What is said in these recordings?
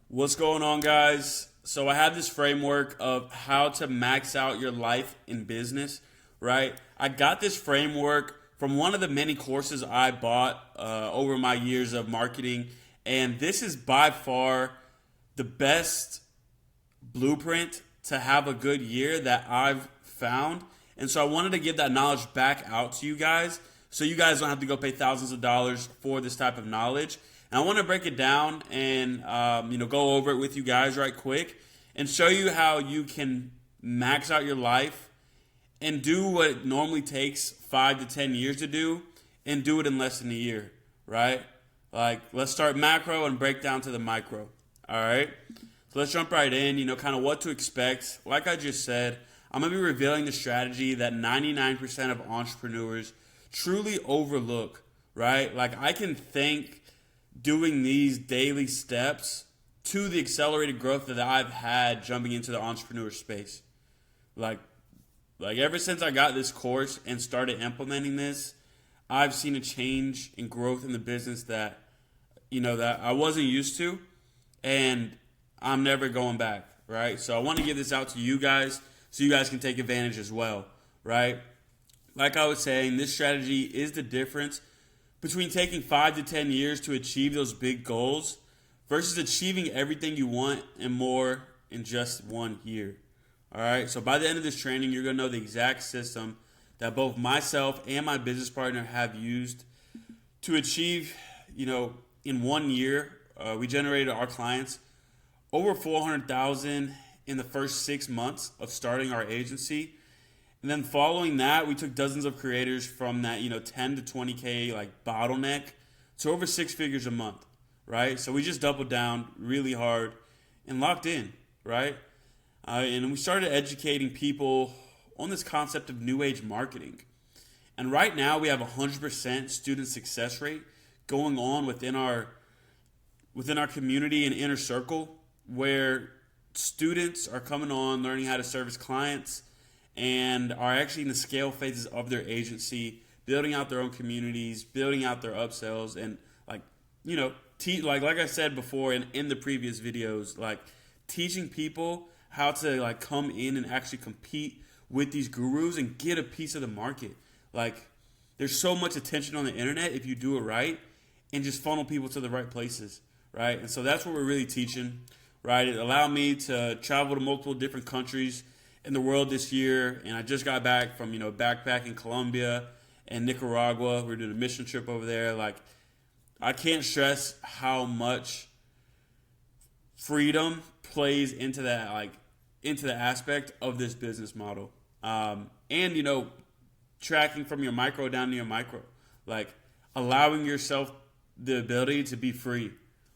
What's going on, guys? So I have this framework of how to max out your life in business, right? I got this framework from one of the many courses I bought over my years of marketing, and this is by far the best blueprint to have a good year that I've found. And so I wanted to give that knowledge back out to you guys so you guys don't have to go pay thousands of dollars for this type of knowledge. And I want to break it down and go over it with you guys right quick and show you how you can max out your life and do what it normally takes 5 to 10 years to do and do it in less than a year, right? Like, let's start macro and break down to the micro, all right? So let's jump right in, kind of what to expect. Like I just said, I'm going to be revealing the strategy that 99% of entrepreneurs truly overlook, right? Like, I can thank doing these daily steps to the accelerated growth that I've had jumping into the entrepreneur space. Like ever since I got this course and started implementing this, I've seen a change in growth in the business that I wasn't used to, and I'm never going back, right? So I want to give this out to you guys so you guys can take advantage as well, right? Like I was saying, this strategy is the difference between taking 5 to 10 years to achieve those big goals versus achieving everything you want and more in just 1 year. All right, so by the end of this training, you're going to know the exact system that both myself and my business partner have used to achieve, in 1 year, we generated our clients over $400,000 in the first 6 months of starting our agency. And then following that, we took dozens of creators from that, 10 to 20K bottleneck to over 6 figures a month, right? So we just doubled down really hard and locked in, right? And we started educating people on this concept of new age marketing. And right now we have 100% student success rate going on within our community and inner circle, where students are coming on, learning how to service clients, and are actually in the scale phases of their agency, building out their own communities, building out their upsells, and like I said before in the previous videos, teaching people how to come in and actually compete with these gurus and get a piece of the market. There's so much attention on the internet if you do it right and just funnel people to the right places, right? And so that's what we're really teaching, right? It allowed me to travel to multiple different countries in the world this year, and I just got back from backpacking Colombia and Nicaragua. We're doing a mission trip over there. I can't stress how much freedom plays into that into the aspect of this business model, and tracking from your micro down to your micro, allowing yourself the ability to be free,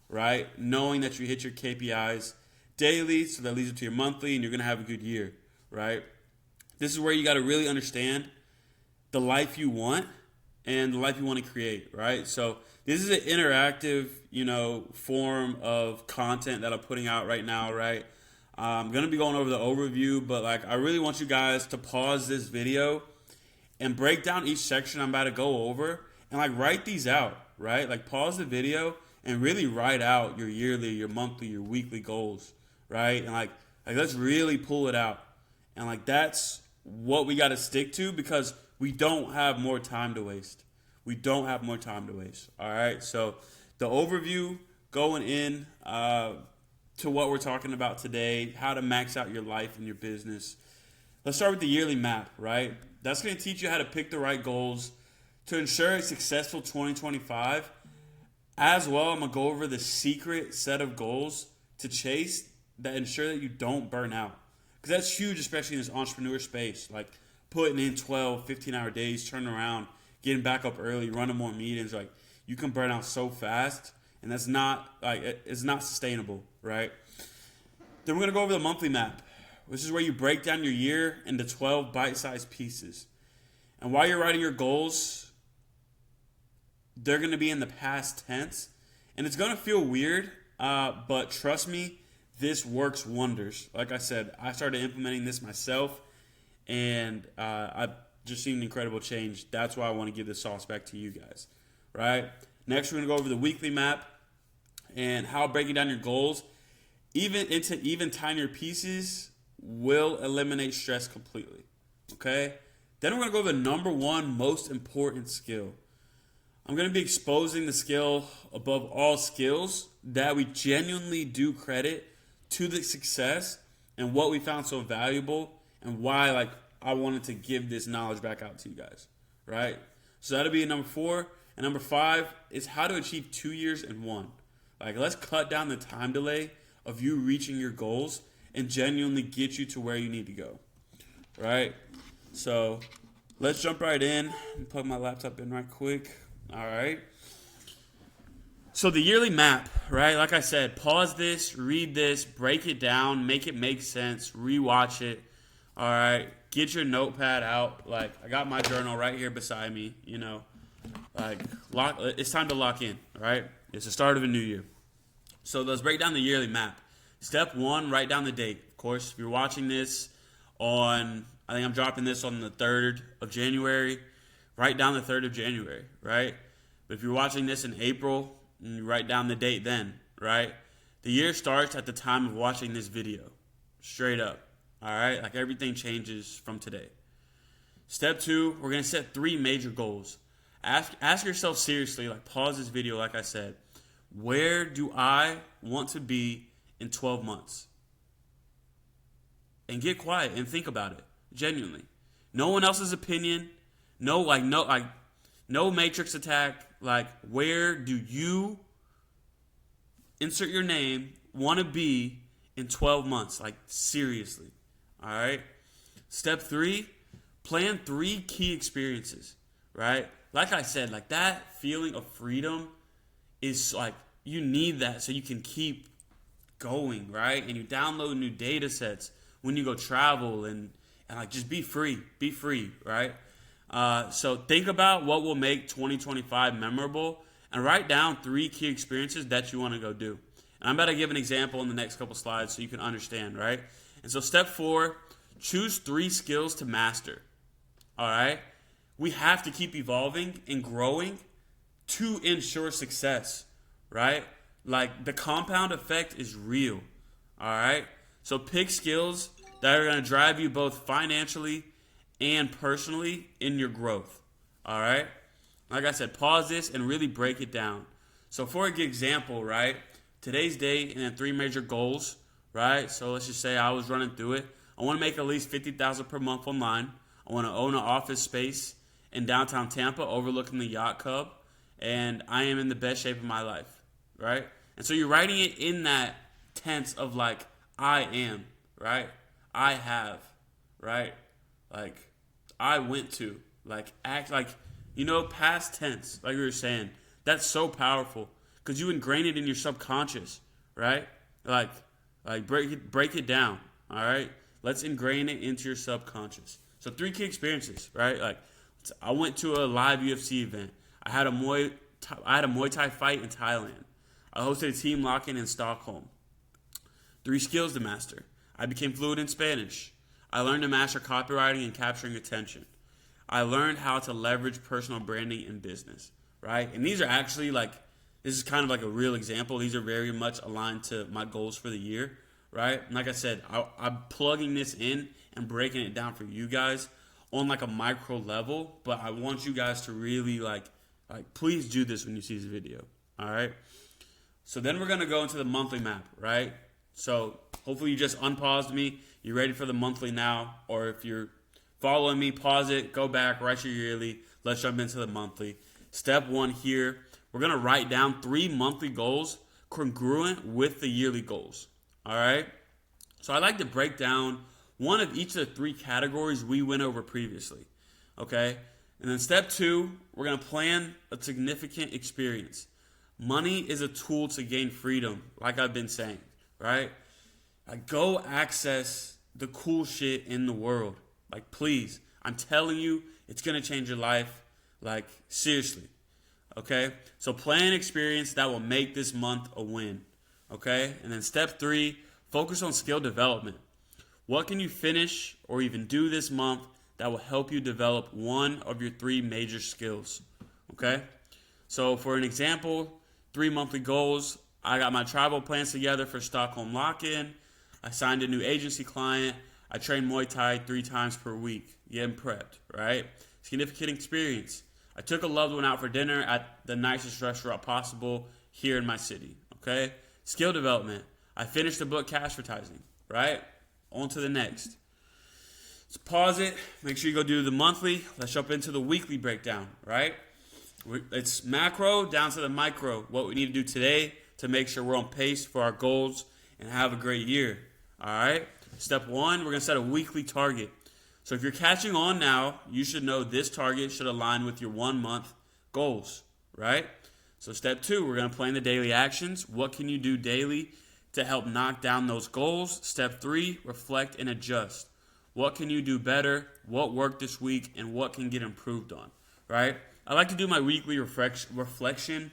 right? Knowing that you hit your KPIs daily, so that leads into your monthly, and you're gonna have a good year, right? This is where you got to really understand the life you want and the life you want to create, right? So this is an interactive, form of content that I'm putting out right now, right? I'm going to be going over the overview, but I really want you guys to pause this video and break down each section I'm about to go over and write these out, right? Pause the video and really write out your yearly, your monthly, your weekly goals, right? And let's really pull it out. And that's what we got to stick to, because we don't have more time to waste. We don't have more time to waste. All right. So the overview going in to what we're talking about today, how to max out your life and your business. Let's start with the yearly map, right? That's going to teach you how to pick the right goals to ensure a successful 2025. As well, I'm going to go over the secret set of goals to chase that ensure that you don't burn out. Because that's huge, especially in this entrepreneur space. Putting in 12, 15-hour days, turning around, getting back up early, running more meetings. You can burn out so fast, and that's not, it's not sustainable, right? Then we're going to go over the monthly map. This is where you break down your year into 12 bite-sized pieces. And while you're writing your goals, they're going to be in the past tense. And it's going to feel weird, but trust me, this works wonders. Like I said, I started implementing this myself, and I've just seen an incredible change. That's why I want to give this sauce back to you guys, right? Next, we're going to go over the weekly map and how breaking down your goals even tinier pieces will eliminate stress completely. Okay? Then we're going to go to the number one most important skill. I'm going to be exposing the skill above all skills that we genuinely do credit to the success and what we found so valuable and why I wanted to give this knowledge back out to you guys, right? So that'll be number 4. And number 5 is how to achieve 2 years in 1. Let's cut down the time delay of you reaching your goals and genuinely get you to where you need to go, right? So let's jump right in and plug my laptop in right quick. All right. So the yearly map, right? Like I said, pause this, read this, break it down, make it make sense, rewatch it. All right. Get your notepad out. I got my journal right here beside me, it's time to lock in, right? It's the start of a new year. So let's break down the yearly map. Step 1, write down the date. Of course, if you're watching this I think I'm dropping this on the 3rd of January, write down the 3rd of January, right? But if you're watching this in April, you write down the date then, right? The year starts at the time of watching this video, straight up, all right? Everything changes from today. Step 2, we're going to set 3 major goals. Ask yourself seriously, pause this video, like I said, where do I want to be in 12 months? And get quiet and think about it, genuinely. No one else's opinion, no matrix attack. Where do you, insert your name, want to be in 12 months? Seriously. All right. Step 3, plan 3 key experiences, right? Like I said, that feeling of freedom is you need that so you can keep going, right? And you download new data sets when you go travel and just be free, right? So think about what will make 2025 memorable and write down 3 key experiences that you want to go do. And I'm about to give an example in the next couple slides so you can understand, right? And so step 4, choose 3 skills to master, all right? We have to keep evolving and growing to ensure success, right? The compound effect is real, all right? So pick skills that are going to drive you both financially and personally in your growth, all right? Like I said, pause this and really break it down. So for example, right, today's date and then 3 major goals, right? So let's just say I was running through it. I want to make at least $50,000 per month online. I want to own an office space in downtown Tampa overlooking the yacht club, and I am in the best shape of my life, right? And so you're writing it in that tense of I am, right? I have, right? I went to, act past tense, like we were saying. That's so powerful because you ingrain it in your subconscious, right? Break it down, all right? Let's ingrain it into your subconscious. So 3 key experiences, right? I went to a live UFC event. I had a Muay Thai fight in Thailand. I hosted a team lock-in in Stockholm. 3 skills to master. I became fluent in Spanish. I learned to master copywriting and capturing attention. I learned how to leverage personal branding in business, right? And these are actually this is kind of a real example. These are very much aligned to my goals for the year, right? And like I said, I'm plugging this in and breaking it down for you guys on a micro level, but I want you guys to really please do this when you see this video, all right? So then we're going to go into the monthly map, right? So hopefully you just unpaused me. You're ready for the monthly now, or if you're following me, pause it, go back, write your yearly. Let's jump into the monthly. Step 1 here, we're going to write down 3 monthly goals congruent with the yearly goals, all right? So I like to break down one of each of the 3 categories we went over previously, okay? And then step 2, we're going to plan a significant experience. Money is a tool to gain freedom, like I've been saying, right? Go access the cool shit in the world. Please, I'm telling you, it's going to change your life. Seriously, okay? So plan an experience that will make this month a win, okay? And then step 3, focus on skill development. What can you finish or even do this month that will help you develop one of your 3 major skills, okay? So for an example, 3 monthly goals, I got my travel plans together for Stockholm lock-in. I signed a new agency client. I train Muay Thai 3 times per week. Getting prepped, right? Significant experience. I took a loved one out for dinner at the nicest restaurant possible here in my city, okay? Skill development. I finished the book Cash Advertising, right? On to the next. Let's pause it. Make sure you go do the monthly. Let's jump into the weekly breakdown, right? It's macro down to the micro. What we need to do today to make sure we're on pace for our goals and have a great year, all right? Step 1, we're going to set a weekly target. So if you're catching on now, you should know this target should align with your 1-month goals, right? So step 2, we're going to plan the daily actions. What can you do daily to help knock down those goals? Step 3, reflect and adjust. What can you do better? What worked this week? And what can get improved on, right? I like to do my weekly reflection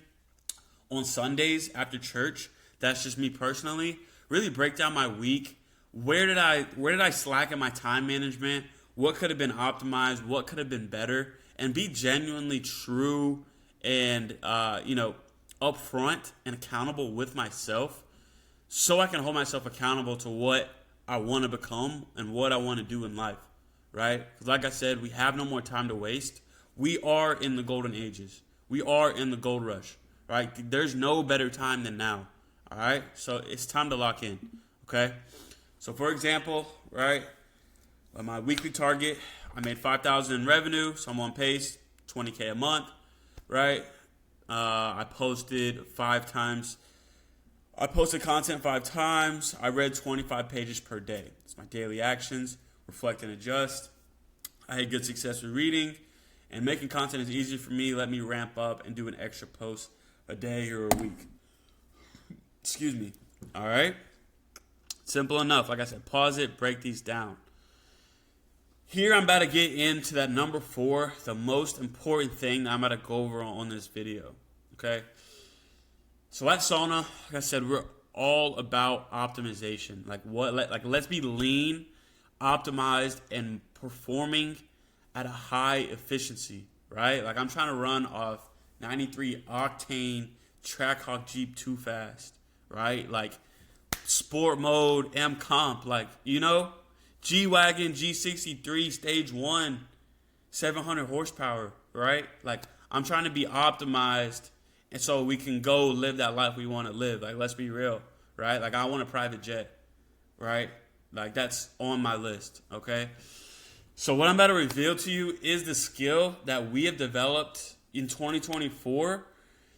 on Sundays after church. That's just me personally. Really break down my week. Where did I slack in my time management? What could have been optimized? What could have been better? And be genuinely true and upfront and accountable with myself, so I can hold myself accountable to what I want to become and what I want to do in life, right? Because like I said, we have no more time to waste. We are in the golden ages. We are in the gold rush, right? There's no better time than now, all right? So it's time to lock in, okay? So for example, right, on my weekly target, I made $5,000 in revenue, so I'm on pace, $20K a month, right? I posted 5 times. I posted content 5 times. I read 25 pages per day. It's my daily actions, reflect and adjust. I had good success with reading, and making content is easier for me. Let me ramp up and do an extra post a day or a week. Excuse me. All right? Simple enough. Like I said, pause it, break these down. Here I'm about to get into that number 4, the most important thing that I'm about to go over on this video. Okay? So at Sauna, like I said, we're all about optimization. Let's be lean, optimized, and performing at a high efficiency, right? Like I'm trying to run off 93 octane Trackhawk Jeep too fast, right? Like sport mode, M comp, G-Wagon, G63, stage 1, 700 horsepower, right? Like I'm trying to be optimized, and so we can go live that life we want to live. Like, let's be real, right? Like, I want a private jet, right? Like, that's on my list, okay? So what I'm about to reveal to you is the skill that we have developed in 2024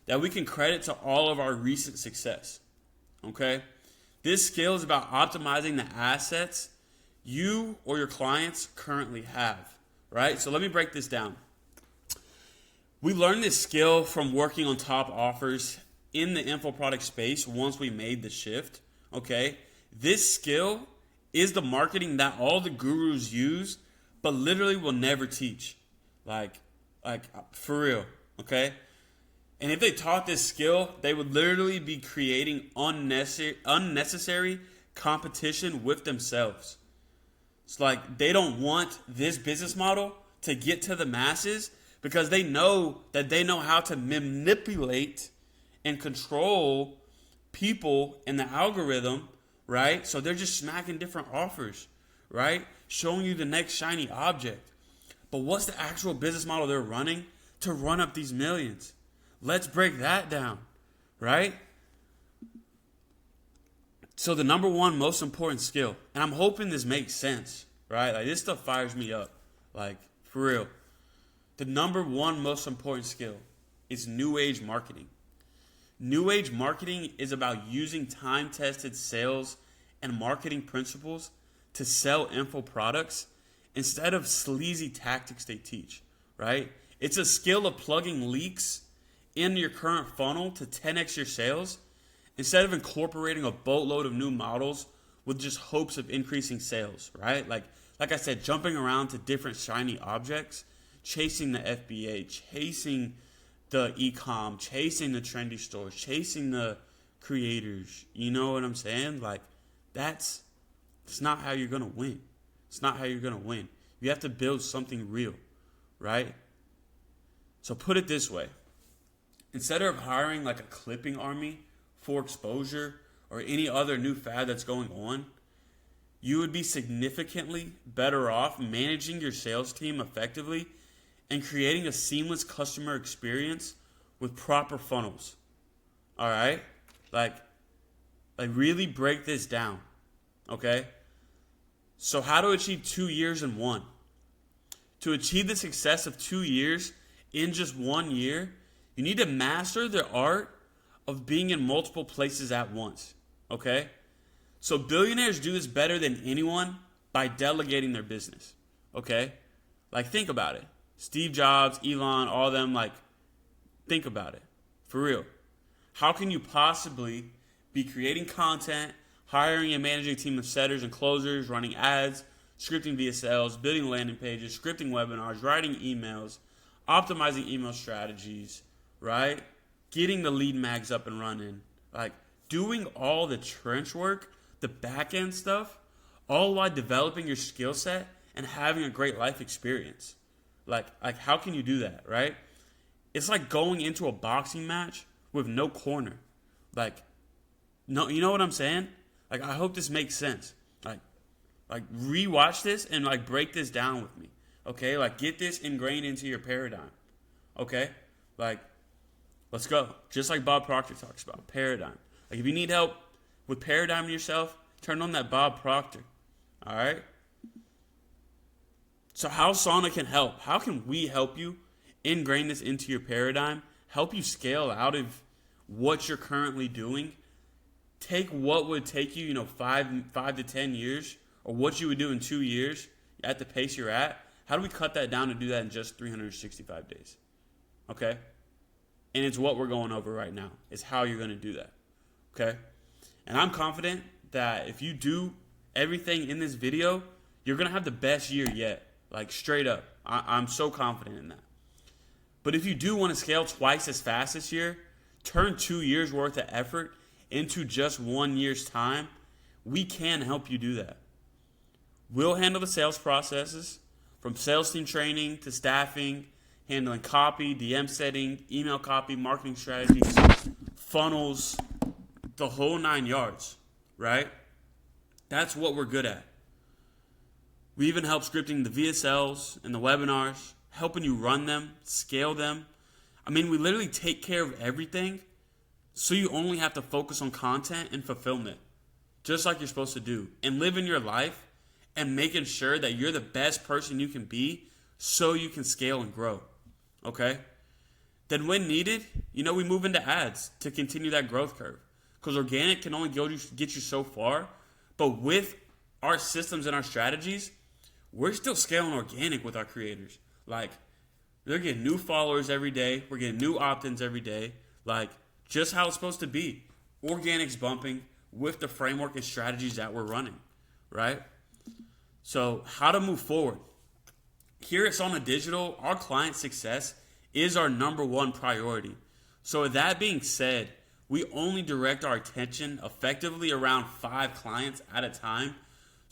that we can credit to all of our recent success, okay? This skill is about optimizing the assets you or your clients currently have, right? So let me break this down. We learned this skill from working on top offers in the info product space once we made the shift, okay? This skill is the marketing that all the gurus use, but literally will never teach. Like for real, okay? And if they taught this skill, they would literally be creating unnecessary competition with themselves. It's like they don't want this business model to get to the masses because they know how to manipulate and control people in the algorithm, right? So they're just smacking different offers, right? Showing you the next shiny object. But what's the actual business model they're running to run up these millions? Let's break that down, right? So the number 1 most important skill, and I'm hoping this makes sense, right? Like this stuff fires me up, like for real. The number 1 most important skill is new age marketing. New age marketing is about using time-tested sales and marketing principles to sell info products instead of sleazy tactics they teach, right? It's a skill of plugging leaks in your current funnel to 10x your sales instead of incorporating a boatload of new models with just hopes of increasing sales, right? Like I said, jumping around to different shiny objects, chasing the FBA, chasing the e-com, chasing the trendy stores, chasing the creators. You know what I'm saying? Like it's not how you're going to win. It's not how you're going to win. You have to build something real, right? So put it this way. Instead of hiring like a clipping army for exposure or any other new fad that's going on, you would be significantly better off managing your sales team effectively and creating a seamless customer experience with proper funnels. All right? Like really break this down. Okay? So how to achieve 2 years in one? To achieve the success of 2 years in just 1 year, you need to master the art of being in multiple places at once. Okay? So billionaires do this better than anyone by delegating their business. Okay? Like, think about it. Steve Jobs, Elon, all of them, like, think about it. For real. How can you possibly be creating content, hiring and managing a team of setters and closers, running ads, scripting VSLs, building landing pages, scripting webinars, writing emails, optimizing email strategies, right? Getting the lead mags up and running, like doing all the trench work, the back end stuff, all while developing your skill set and having a great life experience. Like how can you do that, right? It's like going into a boxing match with no corner. Like, no, you know what I'm saying? Like, I hope this makes sense. Like rewatch this and like break this down with me. Okay? Like, get this ingrained into your paradigm. Okay? Like, let's go. Just like Bob Proctor talks about, paradigm. Like, if you need help with paradigming yourself, turn on that Bob Proctor. All right? So how Sauna can help? How can we help you ingrain this into your paradigm? Help you scale out of what you're currently doing? Take what would take you, 5 to 10 years, or what you would do in 2 years at the pace you're at. How do we cut that down and do that in just 365 days? Okay? And it's what we're going over right now. It's how you're going to do that. Okay? And I'm confident that if you do everything in this video, you're going to have the best year yet. Like, straight up. I'm so confident in that. But if you do want to scale twice as fast this year, turn 2 years worth of effort into just 1 year's time, we can help you do that. We'll handle the sales processes, from sales team training to staffing, handling copy, DM setting, email copy, marketing strategies, funnels, the whole 9 yards, right? That's what we're good at. We even help scripting the VSLs and the webinars, helping you run them, scale them. I mean, we literally take care of everything, so you only have to focus on content and fulfillment, just like you're supposed to do, and living your life and making sure that you're the best person you can be so you can scale and grow, okay? Then when needed, we move into ads to continue that growth curve, because organic can only get you so far, but with our systems and our strategies, we're still scaling organic with our creators. Like, they're getting new followers every day. We're getting new opt-ins every day. Like, just how it's supposed to be. Organic's bumping with the framework and strategies that we're running, right? So, how to move forward. Here at Sauna Digital, our client success is our number one priority. So, with that being said, we only direct our attention effectively around 5 clients at a time,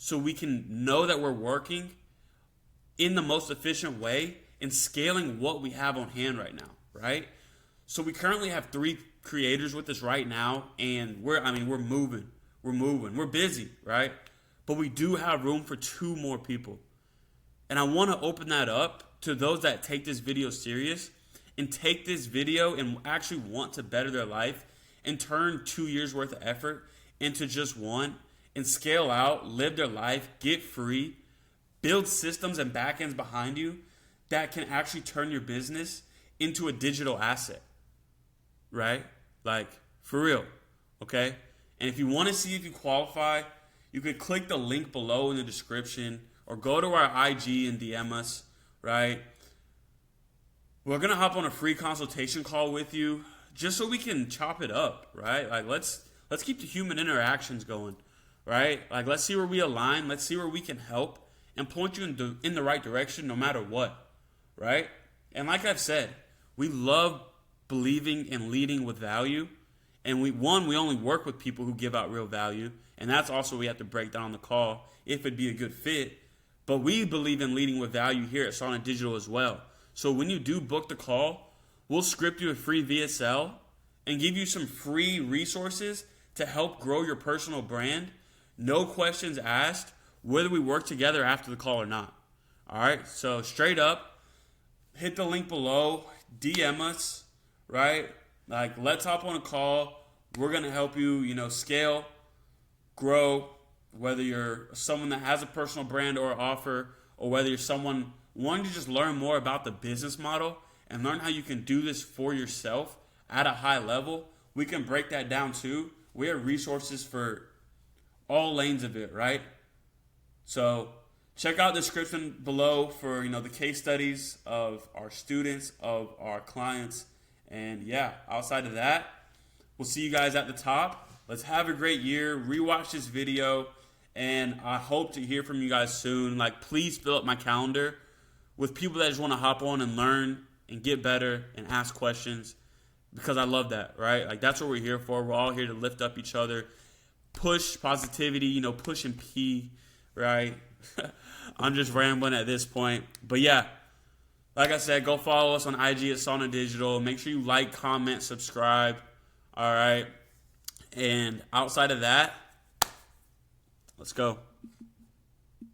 so we can know that we're working in the most efficient way and scaling what we have on hand right now, right? So we currently have 3 creators with us right now, and we're moving. We're busy, right? But we do have room for 2 more people. And I want to open that up to those that take this video serious and take this video and actually want to better their life and turn 2 years worth of effort into just 1 and scale out, live their life, get free, build systems and backends behind you that can actually turn your business into a digital asset, right? Like, for real, okay? And if you want to see if you qualify, you can click the link below in the description or go to our IG and DM us, right? We're going to hop on a free consultation call with you just so we can chop it up, right? Like, let's keep the human interactions going, right? Like, let's see where we align. Let's see where we can help and point you in the right direction no matter what, right? And like I've said, we love believing and leading with value. And we only work with people who give out real value. And that's also we have to break down on the call if it'd be a good fit. But we believe in leading with value here at Sauna Digital as well. So when you do book the call, we'll script you a free VSL and give you some free resources to help grow your personal brand. No questions asked, whether we work together after the call or not. All right, so straight up, hit the link below, DM us, right? Like, let's hop on a call. We're going to help you, scale, grow, whether you're someone that has a personal brand or offer, or whether you're someone wanting to just learn more about the business model and learn how you can do this for yourself at a high level. We can break that down too. We have resources for all lanes of it, right? So check out the description below for, the case studies of our students, of our clients. And yeah, outside of that, we'll see you guys at the top. Let's have a great year. Rewatch this video. And I hope to hear from you guys soon. Like, please fill up my calendar with people that just want to hop on and learn and get better and ask questions, because I love that, right? Like, that's what we're here for. We're all here to lift up each other, push positivity, push and pee, right? I'm just rambling at this point. But yeah, like I said, go follow us on IG at Sauna Digital. Make sure you like, comment, subscribe. All right. And outside of that, let's go.